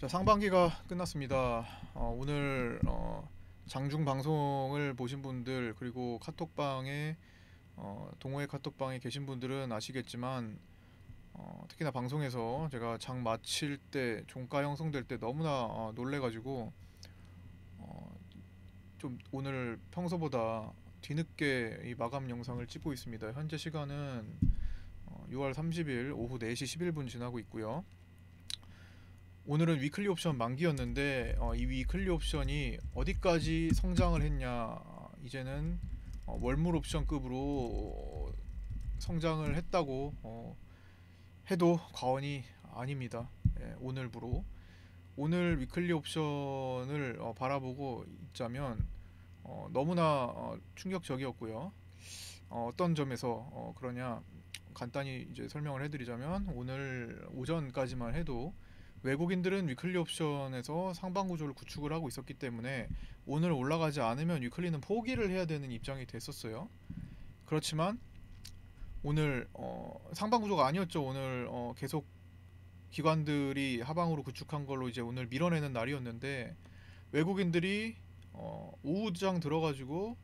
자, 상반기가 끝났습니다. 오늘 장중 방송을 보신 분들 그리고 카톡방에 동호회 카톡방에 계신 분들은 아시겠지만 특히나 방송에서 제가 장 마칠 때 종가 형성될 때 너무나 놀래가지고 어, 좀 오늘 평소보다 뒤늦게 이 마감 영상을 찍고 있습니다. 현재 시간은 6월 30일 오후 4시 11분 지나고 있고요. 오늘은 위클리 옵션 만기였는데 이 위클리 옵션이 어디까지 성장을 했냐, 이제는 월물 옵션급으로 성장을 했다고 해도 과언이 아닙니다. 예, 오늘부로 오늘 위클리 옵션을 바라보고 있자면 너무나 충격적이었고요. 어떤 점에서 그러냐, 간단히 이제 설명을 해드리자면, 오늘 오전까지만 해도 외국인들은 위클리 옵션에서 상방 구조를 구축을 하고 있었기 때문에 오늘 올라가지 않으면 위클리는 포기를 해야 되는 입장이 됐었어요. 그렇지만 오늘 상방 구조가 아니었죠. 오늘 계속 기관들이 하방으로 구축한 걸로 이제 오늘 밀어내는 날이었는데, 외국인들이 오후장 들어가지고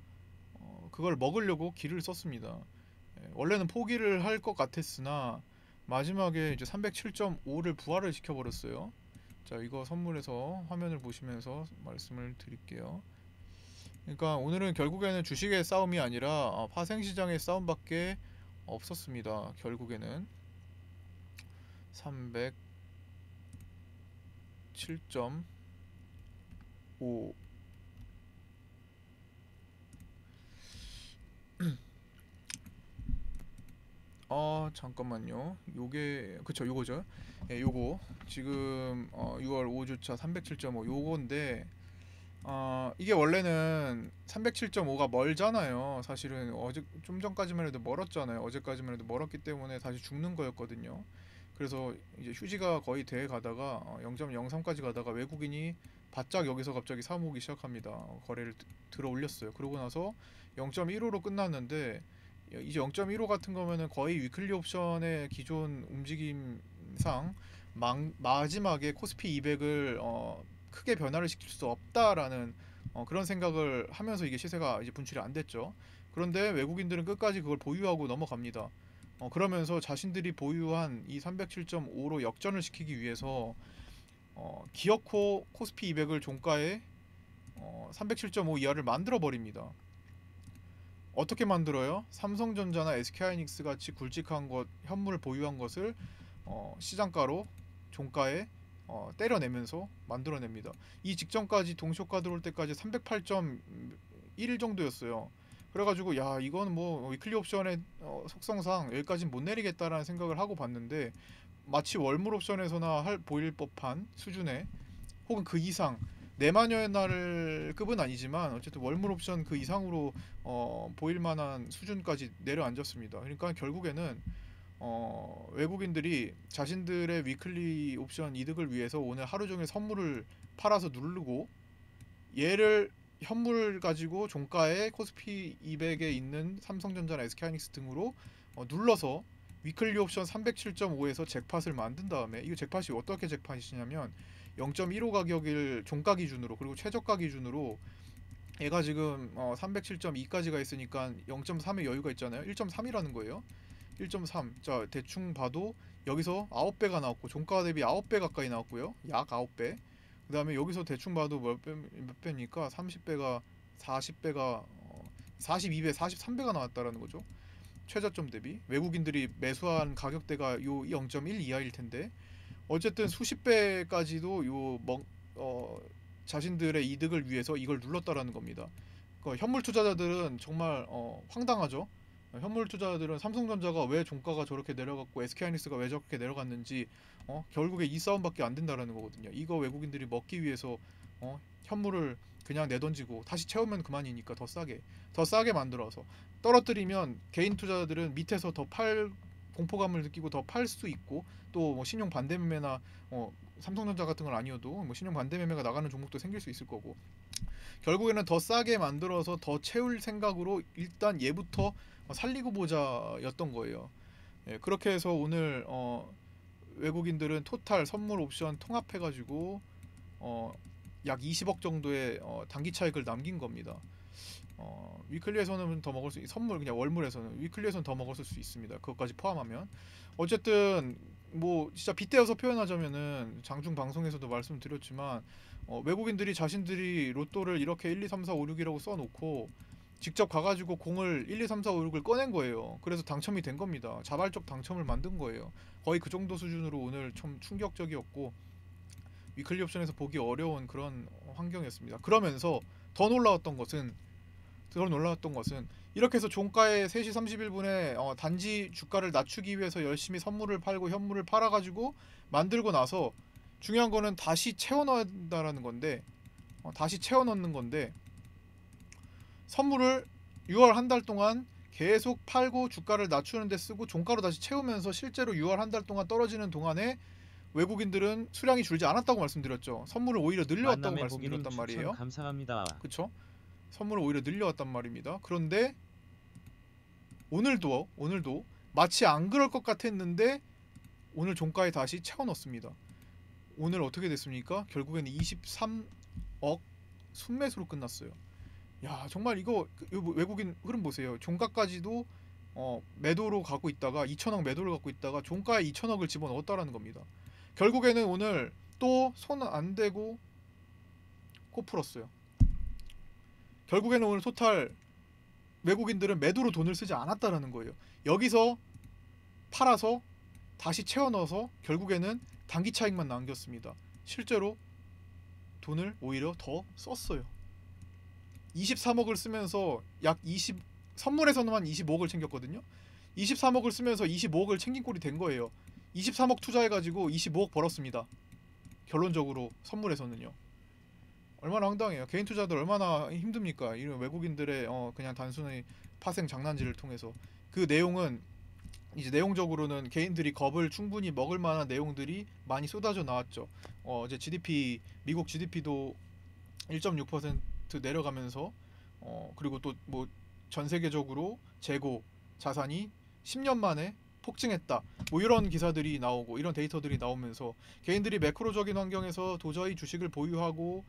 그걸 먹으려고 기를 썼습니다. 원래는 포기를 할 것 같았으나 마지막에 이제 307.5를 부활을 시켜버렸어요. 자, 이거 선물해서 화면을 보시면서 말씀을 드릴게요. 그러니까 오늘은 결국에는 주식의 싸움이 아니라 파생시장의 싸움밖에 없었습니다. 결국에는 307.5. 잠깐만요. 요게 그쵸, 요거죠. 예, 요거 지금 6월 5주차 307.5 요건데, 이게 원래는 307.5가 멀잖아요. 사실은 어제 좀 전까지만 해도 멀었잖아요. 어제까지만 해도 멀었기 때문에 다시 죽는 거였거든요. 그래서 이제 휴지가 거의 돼 가다가 0.03까지 가다가 외국인이 바짝 여기서 갑자기 사모으기 시작합니다. 거래를 들어 올렸어요. 그러고 나서 0.15로 끝났는데, 이제 0.15 같은 거면은 거의 위클리 옵션의 기존 움직임상 마지막에 코스피 200을 크게 변화를 시킬 수 없다라는 그런 생각을 하면서 이게 시세가 이제 분출이 안 됐죠. 그런데 외국인들은 끝까지 그걸 보유하고 넘어갑니다. 그러면서 자신들이 보유한 이 307.5로 역전을 시키기 위해서 기어코 코스피 200을 종가에 307.5 이하를 만들어 버립니다. 어떻게 만들어요? 삼성전자나 SK하이닉스 같이 굵직한 것, 현물을 보유한 것을 시장가로 종가에 때려내면서 만들어냅니다. 이 직전까지 동시효과 들어올 때까지 308.1 정도였어요. 그래가지고 야, 이건 뭐 위클리 옵션의 속성상 여기까지는 못 내리겠다라는 생각을 하고 봤는데, 마치 월물 옵션에서나 보일 법한 수준의, 혹은 그 이상, 내마녀의 날 급은 아니지만 어쨌든 월물 옵션 그 이상으로 보일 만한 수준까지 내려앉았습니다. 그러니까 결국에는 외국인들이 자신들의 위클리 옵션 이득을 위해서 오늘 하루 종일 선물을 팔아서 누르고, 얘를 현물 가지고 종가에 코스피 200에 있는 삼성전자나 SK하이닉스 등으로 눌러서 위클리 옵션 307.5에서 잭팟을 만든 다음에, 이거 잭팟이 어떻게 잭팟이냐면 0.15 가격을 종가 기준으로, 그리고 최저가 기준으로 얘가 지금 307.2까지가 있으니까 0.3의 여유가 있잖아요. 1.3이라는 거예요. 1.3. 자, 대충 봐도 여기서 9배가 나왔고, 종가 대비 9배 가까이 나왔고요. 약 9배. 그 다음에 여기서 대충 봐도 몇 배입니까? 30배가, 40배가, 42배, 43배가 나왔다라는 거죠. 최저점 대비. 외국인들이 매수한 가격대가 요 0.1 이하일 텐데, 어쨌든 수십 배까지도 자신들의 이득을 위해서 이걸 눌렀다라는 겁니다. 현물 투자자들은 정말 황당하죠. 현물 투자자들은 삼성전자가 왜 종가가 저렇게 내려갔고 SK하이닉스가 왜 저렇게 내려갔는지 결국에 이 싸움밖에 안 된다라는 거거든요. 이거 외국인들이 먹기 위해서 현물을 그냥 내던지고 다시 채우면 그만이니까 더 싸게 만들어서 떨어뜨리면 개인 투자자들은 밑에서 더 팔, 공포감을 느끼고 더 팔 수 있고, 또 뭐 신용 반대매매나 삼성전자 같은 건 아니어도 뭐 신용 반대매매가 나가는 종목도 생길 수 있을 거고, 결국에는 더 싸게 만들어서 더 채울 생각으로 일단 얘부터 살리고 보자였던 거예요. 예, 그렇게 해서 오늘 외국인들은 토탈 선물 옵션 통합해가지고 어, 약 20억 정도의 단기 차익을 남긴 겁니다. 위클리에서는 더 먹을 수 선물 그냥 월물에서는 위클리에서는 더 먹을 수 있습니다. 그것까지 포함하면 어쨌든 뭐 진짜 빗대어서 표현하자면은 장중 방송에서도 말씀드렸지만 외국인들이 자신들이 로또를 이렇게 1, 2, 3, 4, 5, 6이라고 써놓고 직접 가가지고 공을 1, 2, 3, 4, 5, 6을 꺼낸 거예요. 그래서 당첨이 된 겁니다. 자발적 당첨을 만든 거예요. 거의 그 정도 수준으로 오늘 좀 충격적이었고 위클리 옵션에서 보기 어려운 그런 환경이었습니다. 그러면서 더 놀라웠던 것은 이렇게 해서 종가에 3시 31분에 단지 주가를 낮추기 위해서 열심히 선물을 팔고 현물을 팔아가지고 만들고 나서 중요한 거는 다시 채워넣는다라는 건데 다시 채워넣는 건데 선물을 6월 한 달 동안 계속 팔고 주가를 낮추는 데 쓰고 종가로 다시 채우면서 실제로 6월 한 달 동안 떨어지는 동안에 외국인들은 수량이 줄지 않았다고 말씀드렸죠. 선물을 오히려 늘려왔다고 만남의 고객님 말씀드렸단 추천 말이에요. 감사합니다. 그쵸? 선물을 오히려 늘려왔단 말입니다. 그런데 오늘도 마치 안 그럴 것 같았는데 오늘 종가에 다시 채워 넣습니다. 오늘 어떻게 됐습니까? 결국에는 23억 순매수로 끝났어요. 야, 정말 이거 외국인 흐름 보세요. 종가까지도 매도로 가고 있다가 2천억 매도를 갖고 있다가 종가에 2천억을 집어넣었다라는 겁니다. 결국에는 오늘 또 손 안 대고 코 풀었어요. 결국에는 오늘 토탈 외국인들은 매도로 돈을 쓰지 않았다라는 거예요. 여기서 팔아서 다시 채워 넣어서 결국에는 단기 차익만 남겼습니다. 실제로 돈을 오히려 더 썼어요. 23억을 쓰면서 약 20 선물에서만 25억을 챙겼거든요. 23억을 쓰면서 25억을 챙긴 꼴이 된 거예요. 23억 투자해가지고 25억 벌었습니다. 결론적으로 선물에서는요. 얼마나 황당해요. 개인 투자들 얼마나 힘듭니까? 이런 외국인들의 그냥 단순히 파생 장난질을 통해서 그 내용은 이제 내용적으로는 개인들이 겁을 충분히 먹을 만한 내용들이 많이 쏟아져 나왔죠. 이제 GDP 미국 GDP도 1.6% 내려가면서 그리고 또 뭐 전 세계적으로 재고 자산이 10년 만에 폭증했다. 뭐 이런 기사들이 나오고 이런 데이터들이 나오면서 개인들이 매크로적인 환경에서 도저히 주식을 보유하고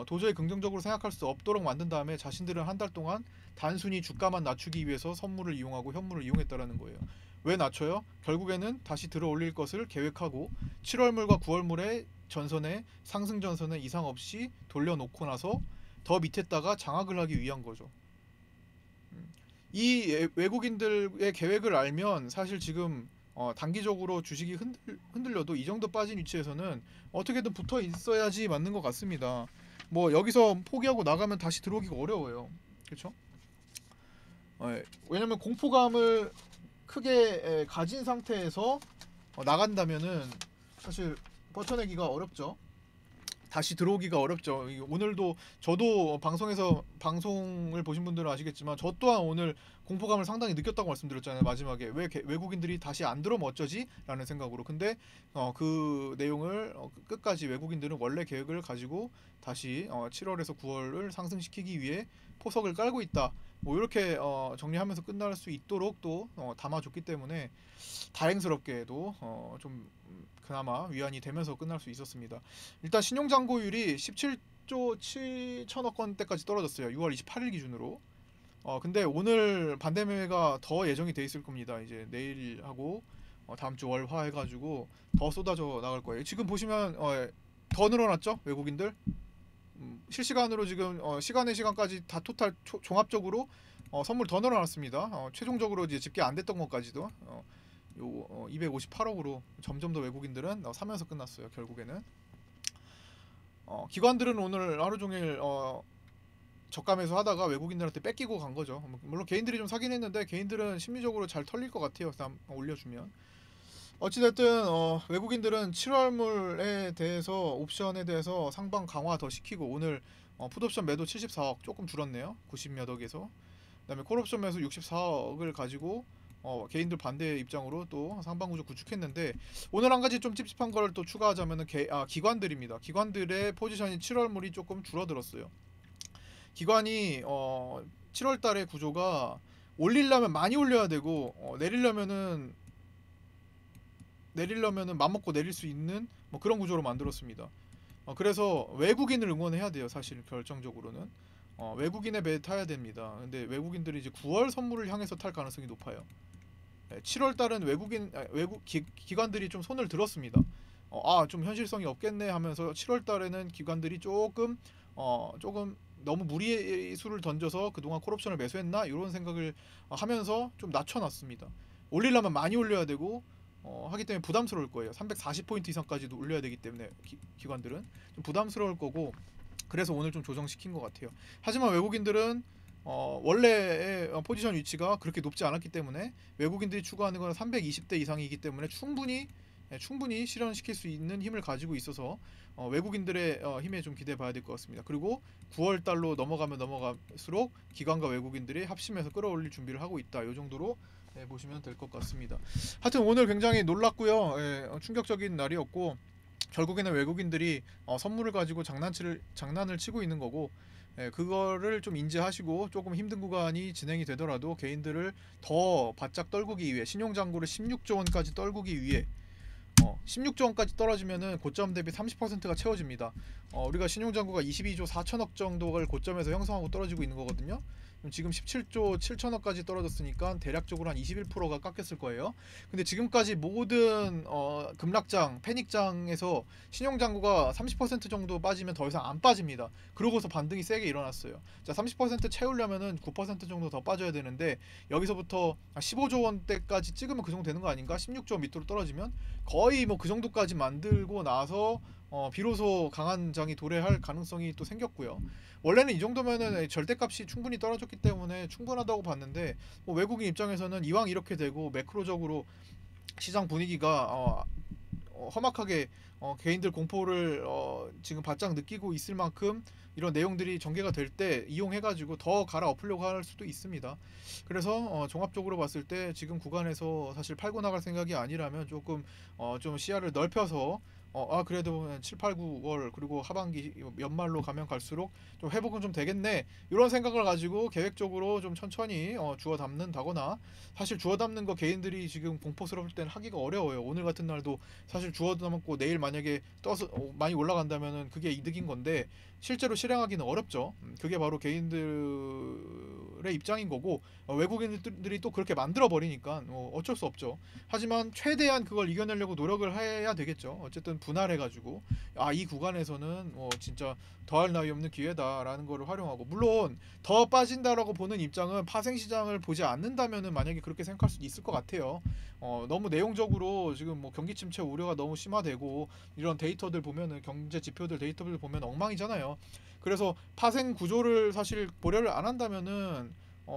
도저히 긍정적으로 생각할 수 없도록 만든 다음에 자신들은 한 달 동안 단순히 주가만 낮추기 위해서 선물을 이용하고 현물을 이용했다라는 거예요. 왜 낮춰요? 결국에는 다시 들어 올릴 것을 계획하고 7월물과 9월물의 전선에 상승 전선에 이상 없이 돌려놓고 나서 더 밑에다가 장악을 하기 위한 거죠. 이 외국인들의 계획을 알면 사실 지금 단기적으로 주식이 흔들려도 이 정도 빠진 위치에서는 어떻게든 붙어 있어야지 맞는 것 같습니다. 뭐 여기서 포기하고 나가면 다시 들어오기가 어려워요. 그렇죠? 왜냐면 공포감을 크게 가진 상태에서 나간다면은 사실 버텨내기가 어렵죠. 다시 들어오기가 어렵죠. 오늘도 저도 방송에서 방송을 보신 분들은 아시겠지만 저 또한 오늘 공포감을 상당히 느꼈다고 말씀드렸잖아요. 마지막에 왜 외국인들이 다시 안 들어오면 어쩌지? 라는 생각으로. 근데 그 내용을 끝까지 외국인들은 원래 계획을 가지고 다시 7월에서 9월을 상승시키기 위해 포석을 깔고 있다. 뭐 이렇게 정리하면서 끝날 수 있도록 또 담아줬기 때문에 다행스럽게도 좀 그나마 위안이 되면서 끝날 수 있었습니다. 일단 신용잔고율이 17조 7천억 원대까지 떨어졌어요. 6월 28일 기준으로. 근데 오늘 반대 매매가 더 예정이 돼 있을 겁니다. 이제 내일하고 다음 주 월화 해가지고 더 쏟아져 나갈 거예요. 지금 보시면 더 늘어났죠? 외국인들. 실시간으로 지금 시간의 시간까지 다 토탈 종합적으로 선물 더 늘어났습니다. 최종적으로 이제 집계 안 됐던 것까지도 요 258억으로 점점 더 외국인들은 사면서 끝났어요. 결국에는 기관들은 오늘 하루 종일 적감에서 하다가 외국인들한테 뺏기고 간 거죠. 물론 개인들이 좀 사긴 했는데 개인들은 심리적으로 잘 털릴 것 같아요. 다음 올려주면 어찌됐든 외국인들은 7월물에 대해서 옵션에 대해서 상방 강화 더 시키고 오늘 풋옵션 매도 74억 조금 줄었네요. 90몇 억에서 그다음에 콜옵션 매수 64억을 가지고 개인들 반대 입장으로 또 상방구조 구축했는데 오늘 한 가지 좀 찝찝한 걸 또 추가하자면은 기관들입니다. 기관들의 포지션이 7월물이 조금 줄어들었어요. 기관이 7월달의 구조가 올리려면 많이 올려야 되고 내리려면은 맘먹고 내릴 수 있는 뭐 그런 구조로 만들었습니다. 그래서 외국인을 응원해야 돼요. 사실 결정적으로는 외국인의 배에 타야 됩니다. 근데 외국인들이 이제 9월 선물을 향해서 탈 가능성이 높아요. 7월 달은 외국 기관들이 좀 손을 들었습니다. 좀 현실성이 없겠네 하면서 7월 달에는 기관들이 조금 너무 무리수를 던져서 그동안 콜옵션을 매수했나 이런 생각을 하면서 좀 낮춰놨습니다. 올리려면 많이 올려야 되고 하기 때문에 부담스러울 거예요. 340포인트 이상까지도 올려야 되기 때문에 기관들은 좀 부담스러울 거고, 그래서 오늘 좀 조정시킨 것 같아요. 하지만 외국인들은 원래의 포지션 위치가 그렇게 높지 않았기 때문에 외국인들이 추구하는 건 320대 이상이기 때문에 충분히 실현시킬 수 있는 힘을 가지고 있어서 외국인들의 힘에 좀 기대해 봐야 될 것 같습니다. 그리고 9월 달로 넘어가면 넘어갈수록 기관과 외국인들이 합심해서 끌어올릴 준비를 하고 있다. 이 정도로 보시면 될 것 같습니다. 하여튼 오늘 굉장히 놀랐고요. 충격적인 날이었고, 결국에는 외국인들이 선물을 가지고 장난을 치고 있는 거고, 그거를 좀 인지하시고 조금 힘든 구간이 진행이 되더라도 개인들을 더 바짝 떨구기 위해, 신용잔고를 16조 원까지 떨구기 위해 16조 원까지 떨어지면은 고점 대비 30%가 채워집니다. 우리가 신용잔고가 22조 4천억 정도를 고점에서 형성하고 떨어지고 있는 거거든요. 지금 17조 7천억까지 떨어졌으니까 대략적으로 한 21%가 깎였을 거예요. 근데 지금까지 모든 급락장, 패닉장에서 신용잔고가 30% 정도 빠지면 더 이상 안 빠집니다. 그러고서 반등이 세게 일어났어요. 자, 30% 채우려면은 9% 정도 더 빠져야 되는데, 여기서부터 15조 원대까지 찍으면 그 정도 되는 거 아닌가? 16조 원 밑으로 떨어지면 거의 뭐 그 정도까지 만들고 나서 비로소 강한 장이 도래할 가능성이 또 생겼고요. 원래는 이 정도면은 절대값이 충분히 떨어졌기 때문에 충분하다고 봤는데, 뭐 외국인 입장에서는 이왕 이렇게 되고 매크로적으로 시장 분위기가 험악하게 개인들 공포를 지금 바짝 느끼고 있을 만큼 이런 내용들이 전개가 될 때 이용해가지고 더 갈아엎으려고 할 수도 있습니다. 그래서 종합적으로 봤을 때 지금 구간에서 사실 팔고 나갈 생각이 아니라면 조금 좀 시야를 넓혀서 그래도 7, 8, 9월 그리고 하반기 연말로 가면 갈수록 좀 회복은 좀 되겠네, 이런 생각을 가지고 계획적으로 좀 천천히 주워 담는다거나, 사실 주워 담는 거 개인들이 지금 공포스러울 땐 하기가 어려워요. 오늘 같은 날도 사실 주워 담고 내일 만약에 떠서 많이 올라간다면은 그게 이득인 건데 실제로 실행하기는 어렵죠. 그게 바로 개인들의 입장인 거고, 외국인들이 또 그렇게 만들어 버리니까 어쩔 수 없죠. 하지만 최대한 그걸 이겨내려고 노력을 해야 되겠죠. 어쨌든 분할해가지고 이 구간에서는 진짜 더할 나위 없는 기회다라는 거를 활용하고, 물론 더 빠진다라고 보는 입장은 파생시장을 보지 않는다면은 만약에 그렇게 생각할 수도 있을 것 같아요. 너무 내용적으로 지금 뭐 경기 침체 우려가 너무 심화되고 이런 데이터들 보면은, 경제 지표들 데이터들 보면 엉망이잖아요. 그래서 파생 구조를 사실 고려를 안 한다면은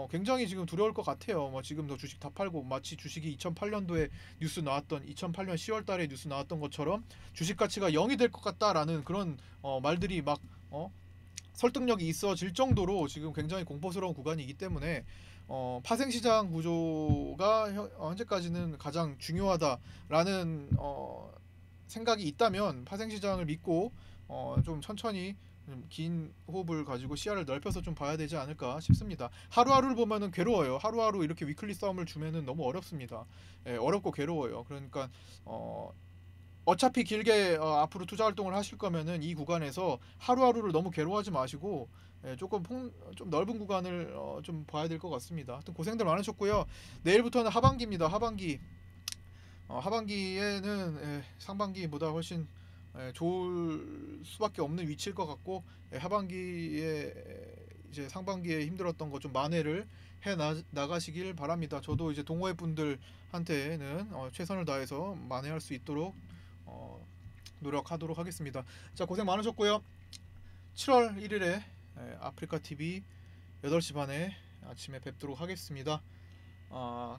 굉장히 지금 두려울 것 같아요. 뭐 지금 너 주식 다 팔고, 마치 주식이 2008년도에 뉴스 나왔던, 2008년 10월 달에 뉴스 나왔던 것처럼 주식 가치가 0이 될 것 같다라는 그런 말들이 막 설득력이 있어질 정도로 지금 굉장히 공포스러운 구간이기 때문에 파생시장 구조가 현재까지는 가장 중요하다라는 생각이 있다면 파생시장을 믿고 좀 천천히 긴 호흡을 가지고 시야를 넓혀서 좀 봐야 되지 않을까 싶습니다. 하루하루를 보면은 괴로워요. 하루하루 이렇게 위클리 싸움을 주면은 너무 어렵습니다. 어렵고 괴로워요. 그러니까 어차피 길게 앞으로 투자 활동을 하실 거면은 이 구간에서 하루하루를 너무 괴로워하지 마시고 좀 넓은 구간을 좀 봐야 될 것 같습니다. 하여튼 고생들 많으셨고요. 내일부터는 하반기입니다. 하반기에는 상반기보다 훨씬 좋을 수밖에 없는 위치일 것 같고, 하반기에 이제 상반기에 힘들었던 거 좀 만회를 해 나가시길 바랍니다. 저도 이제 동호회 분들한테는 최선을 다해서 만회할 수 있도록 노력하도록 하겠습니다. 자, 고생 많으셨고요. 7월 1일에 아프리카 TV 8시 반에 아침에 뵙도록 하겠습니다.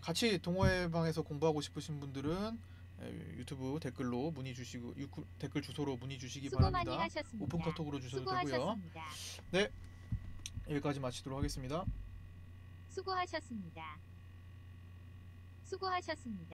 같이 동호회방에서 공부하고 싶으신 분들은 유튜브 댓글로 문의 주시고, 댓글 주소로 문의 주시기 수고 많이 바랍니다. 하셨습니다. 오픈 카톡으로 주셔도 되고요. 수고하셨습니다. 네, 여기까지 마치도록 하겠습니다. 수고하셨습니다. 수고하셨습니다.